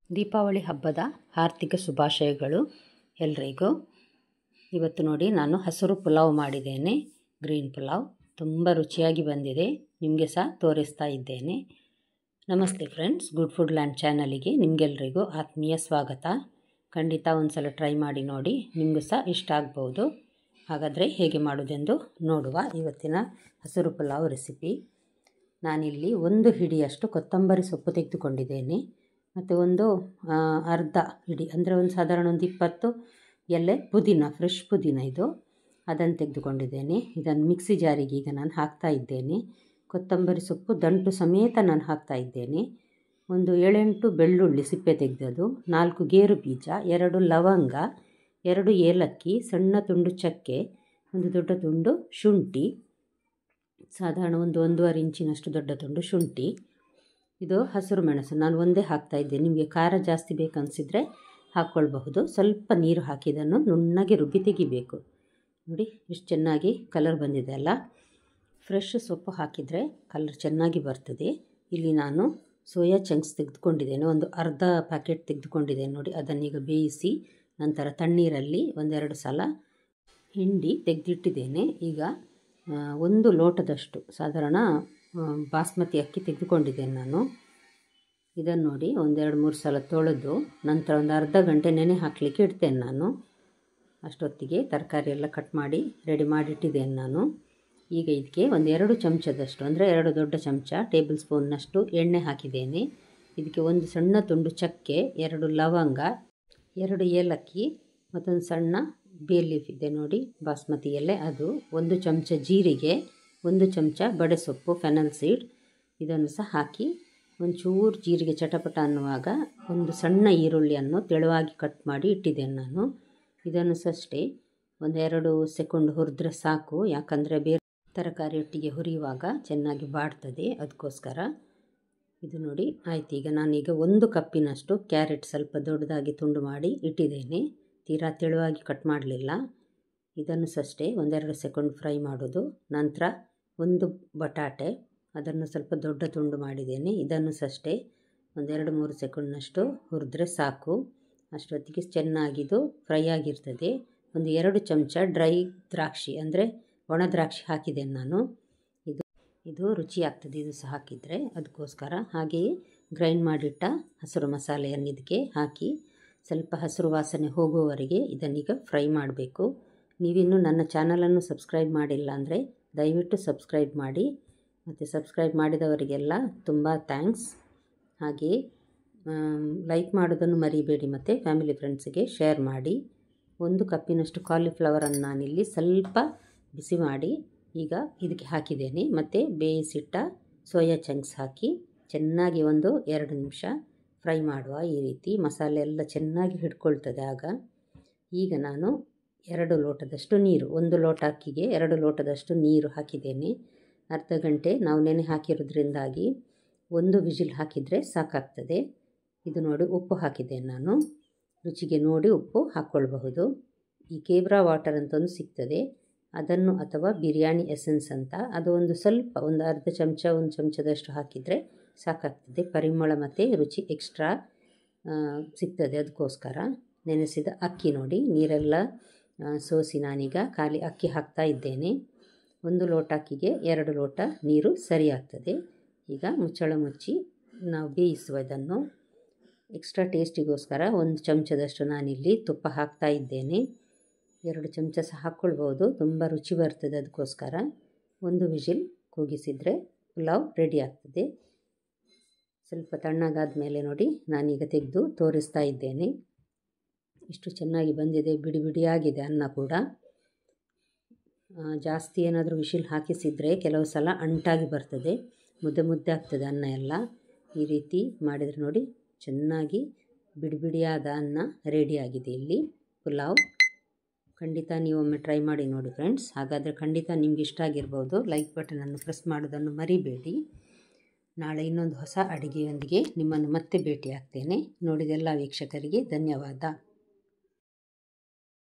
ದೀಪಾವಳಿ ಹಬ್ಬದ ಆರ್ಥಿಕ ಶುಭಾಶಯಗಳು ಎಲ್ರಿಗೂ. ಇವತ್ತು ನೋಡಿ ನಾನು ಹಸಿರು ಪುಲಾವ್ ಮಾಡಿದ್ದೇನೆ, ಗ್ರೀನ್ ಪುಲಾವ್. ತುಂಬ ರುಚಿಯಾಗಿ ಬಂದಿದೆ, ನಿಮಗೆ ಸಹ ತೋರಿಸ್ತಾ ಇದ್ದೇನೆ. ನಮಸ್ತೆ ಫ್ರೆಂಡ್ಸ್, ಗುಡ್ ಫುಡ್ ಲ್ಯಾಂಡ್ ಚಾನಲಿಗೆ ನಿಮಗೆಲ್ರಿಗೂ ಆತ್ಮೀಯ ಸ್ವಾಗತ. ಖಂಡಿತ ಒಂದು ಸಲ ಟ್ರೈ ಮಾಡಿ ನೋಡಿ, ನಿಮಗೂ ಸಹ ಇಷ್ಟ ಆಗ್ಬೋದು. ಹಾಗಾದರೆ ಹೇಗೆ ಮಾಡೋದೆಂದು ನೋಡುವ. ಇವತ್ತಿನ ಹಸಿರು ಪುಲಾವ್ ರೆಸಿಪಿ. ನಾನಿಲ್ಲಿ 1 ಹಿಡಿಯಷ್ಟು ಕೊತ್ತಂಬರಿ ಸೊಪ್ಪು ತೆಗೆದುಕೊಂಡಿದ್ದೇನೆ ಮತ್ತು ಒಂದು ಅರ್ಧ ಹಿಡಿ ಅಂದರೆ ಒಂದು ಸಾಧಾರಣ ಒಂದು 20 ಎಲೆ ಪುದೀನ, ಫ್ರೆಶ್ ಪುದೀನ ಇದು, ಅದನ್ನು ತೆಗೆದುಕೊಂಡಿದ್ದೇನೆ. ಇದನ್ನು ಮಿಕ್ಸಿ ಜಾರಿಗೆ ಈಗ ನಾನು ಹಾಕ್ತಾ ಇದ್ದೇನೆ. ಕೊತ್ತಂಬರಿ ಸೊಪ್ಪು ದಂಟು ಸಮೇತ ನಾನು ಹಾಕ್ತಾ ಇದ್ದೇನೆ. ಒಂದು 7-8 ಬೆಳ್ಳುಳ್ಳಿ ಸಿಪ್ಪೆ ತೆಗೆದದು, 4 ಗೇರು ಬೀಜ, 2 ಲವಂಗ, 2 ಏಲಕ್ಕಿ, ಸಣ್ಣ ತುಂಡು ಚಕ್ಕೆ, ಒಂದು ದೊಡ್ಡ ತುಂಡು ಶುಂಠಿ, ಸಾಧಾರಣ ಒಂದು 1.5 ಇಂಚಿನಷ್ಟು ದೊಡ್ಡ ತುಂಡು ಶುಂಠಿ. ಇದು ಹಸಿರು ಮೆಣಸು ನಾನು ಒಂದೇ ಹಾಕ್ತಾ ಇದ್ದೇನೆ. ನಿಮಗೆ ಖಾರ ಜಾಸ್ತಿ ಬೇಕನ್ನಿಸಿದರೆ ಹಾಕ್ಕೊಳ್ಬಹುದು. ಸ್ವಲ್ಪ ನೀರು ಹಾಕಿ ಇದನ್ನು ನುಣ್ಣಗೆ ರುಬ್ಬಿ ತೆಗಿಬೇಕು. ನೋಡಿ ಎಷ್ಟು ಚೆನ್ನಾಗಿ ಕಲರ್ ಬಂದಿದೆ ಅಲ್ಲ. ಫ್ರೆಶ್ ಸೊಪ್ಪು ಹಾಕಿದರೆ ಕಲರ್ ಚೆನ್ನಾಗಿ ಬರ್ತದೆ. ಇಲ್ಲಿ ನಾನು ಸೋಯಾ ಚಂಕ್ಸ್ ತೆಗೆದುಕೊಂಡಿದ್ದೇನೆ, ಒಂದು ಅರ್ಧ ಪ್ಯಾಕೆಟ್ ತೆಗೆದುಕೊಂಡಿದ್ದೇನೆ. ನೋಡಿ ಅದನ್ನೀಗ ಬೇಯಿಸಿ ನಂತರ ತಣ್ಣೀರಲ್ಲಿ 1-2 ಸಲ ಹಿಂಡಿ ತೆಗೆದಿಟ್ಟಿದ್ದೇನೆ. ಈಗ 1 ಲೋಟದಷ್ಟು ಸಾಧಾರಣ ಬಾಸ್ಮತಿ ಅಕ್ಕಿ ತೆಗೆದುಕೊಂಡಿದ್ದೇನೆ ನಾನು. ಇದನ್ನು ನೋಡಿ 1-2-3 ಸಲ ತೊಳೆದು ನಂತರ ಒಂದು ಅರ್ಧ ಗಂಟೆ ನೆನೆ ಹಾಕಲಿಕ್ಕೆ ಇಡ್ತೇನೆ ನಾನು. ಅಷ್ಟೊತ್ತಿಗೆ ತರಕಾರಿ ಎಲ್ಲ ಕಟ್ ಮಾಡಿ ರೆಡಿ ಮಾಡಿಟ್ಟಿದ್ದೇನೆ ನಾನು. ಈಗ ಇದಕ್ಕೆ 1-2 ಚಮಚದಷ್ಟು ಅಂದರೆ 2 ದೊಡ್ಡ ಚಮಚ ಟೇಬಲ್ ಸ್ಪೂನ್ನಷ್ಟು ಎಣ್ಣೆ ಹಾಕಿದ್ದೇನೆ. ಇದಕ್ಕೆ 1 ಸಣ್ಣ ತುಂಡು ಚಕ್ಕೆ, 2 ಲವಂಗ, 2 ಏಲಕ್ಕಿ ಮತ್ತೊಂದು ಸಣ್ಣ ಬೇ ಲೀಫ್ ಇದೆ ನೋಡಿ, ಬಾಸ್ಮತಿ ಎಲೆ ಅದು, 1 ಚಮಚ ಜೀರಿಗೆ, 1 ಚಮಚ ಬಡೆಸೊಪ್ಪು ಫೆನಲ್ ಸೀಡ್, ಇದನ್ನು ಸಹ ಹಾಕಿ ಒಂಚೂರು ಜೀರಿಗೆ ಚಟಪಟ ಅನ್ನುವಾಗ ಒಂದು ಸಣ್ಣ ಈರುಳ್ಳಿಯನ್ನು ತೆಳುವಾಗಿ ಕಟ್ ಮಾಡಿ ಇಟ್ಟಿದ್ದೇನೆ ನಾನು. ಇದನ್ನು ಸಹ ಅಷ್ಟೇ 1-2 ಸೆಕೆಂಡ್ ಹುರಿದ್ರೆ ಸಾಕು, ಯಾಕಂದರೆ ಬೇರೆ ತರಕಾರಿ ಒಟ್ಟಿಗೆ ಹುರಿಯುವಾಗ ಚೆನ್ನಾಗಿ ಬಾಡ್ತದೆ, ಅದಕ್ಕೋಸ್ಕರ. ಇದು ನೋಡಿ ಆಯ್ತು. ಈಗ ನಾನೀಗ 1 ಕಪ್ಪಿನಷ್ಟು ಕ್ಯಾರೆಟ್ ಸ್ವಲ್ಪ ದೊಡ್ಡದಾಗಿ ತುಂಡು ಮಾಡಿ ಇಟ್ಟಿದ್ದೇನೆ, ತೀರಾ ತೆಳುವಾಗಿ ಕಟ್ ಮಾಡಲಿಲ್ಲ. ಇದನ್ನು ಸಹ ಅಷ್ಟೇ 1-2 ಸೆಕೆಂಡ್ ಫ್ರೈ ಮಾಡೋದು. ನಂತರ 1 ಬಟಾಟೆ, ಅದನ್ನು ಸ್ವಲ್ಪ ದೊಡ್ಡ ತುಂಡು ಮಾಡಿದ್ದೇನೆ. ಇದನ್ನು ಸಹ ಅಷ್ಟೇ 1-2-3 ಸೆಕೆಂಡ್ನಷ್ಟು ಹುರಿದ್ರೆ ಸಾಕು, ಅಷ್ಟೊತ್ತಿಗೆ ಚೆನ್ನಾಗಿದು ಫ್ರೈ ಆಗಿರ್ತದೆ. 1-2 ಚಮಚ ಡ್ರೈ ದ್ರಾಕ್ಷಿ ಅಂದರೆ ಒಣ ದ್ರಾಕ್ಷಿ ಹಾಕಿದ್ದೇನೆ ನಾನು. ಇದು ರುಚಿ ಆಗ್ತದೆ ಇದು ಸಹ ಹಾಕಿದರೆ, ಅದಕ್ಕೋಸ್ಕರ. ಹಾಗೆಯೇ ಗ್ರೈಂಡ್ ಮಾಡಿಟ್ಟ ಹಸಿರು ಮಸಾಲೆಯನ್ನು ಇದಕ್ಕೆ ಹಾಕಿ ಸ್ವಲ್ಪ ಹಸಿರು ವಾಸನೆ ಹೋಗುವವರೆಗೆ ಇದನ್ನೀಗ ಫ್ರೈ ಮಾಡಬೇಕು. ನೀವಿನ್ನೂ ನನ್ನ ಚಾನಲನ್ನು ಸಬ್ಸ್ಕ್ರೈಬ್ ಮಾಡಿಲ್ಲ ಅಂದರೆ ದಯವಿಟ್ಟು ಸಬ್ಸ್ಕ್ರೈಬ್ ಮಾಡಿ, ಮತ್ತು ಸಬ್ಸ್ಕ್ರೈಬ್ ಮಾಡಿದವರಿಗೆಲ್ಲ ತುಂಬ ಥ್ಯಾಂಕ್ಸ್. ಹಾಗೆಯೇ ಲೈಕ್ ಮಾಡೋದನ್ನು ಮರಿಬೇಡಿ ಮತ್ತು ಫ್ಯಾಮಿಲಿ ಫ್ರೆಂಡ್ಸಿಗೆ ಶೇರ್ ಮಾಡಿ. 1 ಕಪ್ಪಿನಷ್ಟು ಕಾಲಿಫ್ಲವರನ್ನು ನಾನಿಲ್ಲಿ ಸ್ವಲ್ಪ ಬಿಸಿ ಮಾಡಿ ಈಗ ಇದಕ್ಕೆ ಹಾಕಿದ್ದೇನೆ. ಮತ್ತು ಬೇಯಿಸಿಟ್ಟ ಸೋಯಾ ಚಂಕ್ಸ್ ಹಾಕಿ ಚೆನ್ನಾಗಿ 1-2 ನಿಮಿಷ ಫ್ರೈ ಮಾಡುವ. ಈ ರೀತಿ ಮಸಾಲೆ ಎಲ್ಲ ಚೆನ್ನಾಗಿ ಹಿಡ್ಕೊಳ್ತದೆ ಆಗ. ಈಗ ನಾನು 2 ಲೋಟದಷ್ಟು ನೀರು, 1 ಲೋಟ ಅಕ್ಕಿಗೆ 2 ಲೋಟದಷ್ಟು ನೀರು ಹಾಕಿದ್ದೇನೆ. ಅರ್ಧ ಗಂಟೆ ನಾವು ನೆನೆ ಹಾಕಿರೋದ್ರಿಂದಾಗಿ 1 ವಿಜಿಲ್ ಹಾಕಿದರೆ ಸಾಕಾಗ್ತದೆ. ಇದು ನೋಡಿ ಉಪ್ಪು ಹಾಕಿದ್ದೇನೆ ನಾನು, ರುಚಿಗೆ ನೋಡಿ ಉಪ್ಪು ಹಾಕ್ಕೊಳ್ಬಹುದು. ಈ ಕೇಬ್ರಾ ವಾಟರ್ ಅಂತ ಒಂದು ಸಿಗ್ತದೆ, ಅದನ್ನು ಅಥವಾ ಬಿರಿಯಾನಿ ಎಸೆನ್ಸ್ ಅಂತ, ಅದು ಒಂದು ಸ್ವಲ್ಪ ಒಂದು ಅರ್ಧ ಚಮಚ 1 ಚಮಚದಷ್ಟು ಹಾಕಿದರೆ ಸಾಕಾಗ್ತದೆ. ಪರಿಮಳ ಮತ್ತು ರುಚಿ ಎಕ್ಸ್ಟ್ರಾ ಸಿಗ್ತದೆ, ಅದಕ್ಕೋಸ್ಕರ. ನೆನೆಸಿದ ಅಕ್ಕಿ ನೋಡಿ, ನೀರೆಲ್ಲ ಸೋಸಿ ನಾನೀಗ ಖಾಲಿ ಅಕ್ಕಿ ಹಾಕ್ತಾ ಇದ್ದೇನೆ. 1 ಲೋಟ ಅಕ್ಕಿಗೆ 2 ಲೋಟ ನೀರು ಸರಿ ಆಗ್ತದೆ. ಈಗ ಮುಚ್ಚಳ ಮುಚ್ಚಿ ನಾವು ಬೇಯಿಸುವ ಇದನ್ನು. ಎಕ್ಸ್ಟ್ರಾ ಟೇಸ್ಟಿಗೋಸ್ಕರ 1 ಚಮಚದಷ್ಟು ನಾನಿಲ್ಲಿ ತುಪ್ಪ ಹಾಕ್ತಾ ಇದ್ದೇನೆ. 2 ಚಮಚ ಸಹ ಹಾಕ್ಕೊಳ್ಬೋದು, ತುಂಬ ರುಚಿ ಬರ್ತದೆ, ಅದಕ್ಕೋಸ್ಕರ. 1 ವಿಜಿಲ್ ಕೂಗಿಸಿದರೆ ಪುಲಾವ್ ರೆಡಿ ಆಗ್ತದೆ. ಸ್ವಲ್ಪ ತಣ್ಣಗಾದ ಮೇಲೆ ನೋಡಿ ನಾನೀಗ ತೆಗೆದು ತೋರಿಸ್ತಾ ಇದ್ದೇನೆ. ಇಷ್ಟು ಚೆನ್ನಾಗಿ ಬಂದಿದೆ, ಬಿಡಿ ಬಿಡಿಯಾಗಿದೆ ಅನ್ನ ಕೂಡ. ಜಾಸ್ತಿ ಏನಾದರೂ ವಿಶಿಲ್ ಹಾಕಿಸಿದರೆ ಕೆಲವು ಸಲ ಅಂಟಾಗಿ ಬರ್ತದೆ, ಮುದ್ದೆ ಮುದ್ದೆ ಆಗ್ತದೆ ಅನ್ನ ಎಲ್ಲ. ಈ ರೀತಿ ಮಾಡಿದರೆ ನೋಡಿ ಚೆನ್ನಾಗಿ ಬಿಡಿ ಬಿಡಿಯಾದ ಅನ್ನ ರೆಡಿಯಾಗಿದೆ ಇಲ್ಲಿ ಪುಲಾವ್. ಖಂಡಿತ ನೀವೊಮ್ಮೆ ಟ್ರೈ ಮಾಡಿ ನೋಡಿ ಫ್ರೆಂಡ್ಸ್. ಹಾಗಾದರೆ ಖಂಡಿತ ನಿಮ್ಗೆ ಇಷ್ಟ ಆಗಿರ್ಬೋದು. ಲೈಕ್ ಬಟನನ್ನು ಪ್ರೆಸ್ ಮಾಡೋದನ್ನು ಮರಿಬೇಡಿ. ನಾಳೆ ಇನ್ನೊಂದು ಹೊಸ ಅಡುಗೆಯೊಂದಿಗೆ ನಿಮ್ಮನ್ನು ಮತ್ತೆ ಭೇಟಿ ಆಗ್ತೇನೆ. ನೋಡಿದ ಎಲ್ಲ ವೀಕ್ಷಕರಿಗೆ ಧನ್ಯವಾದ.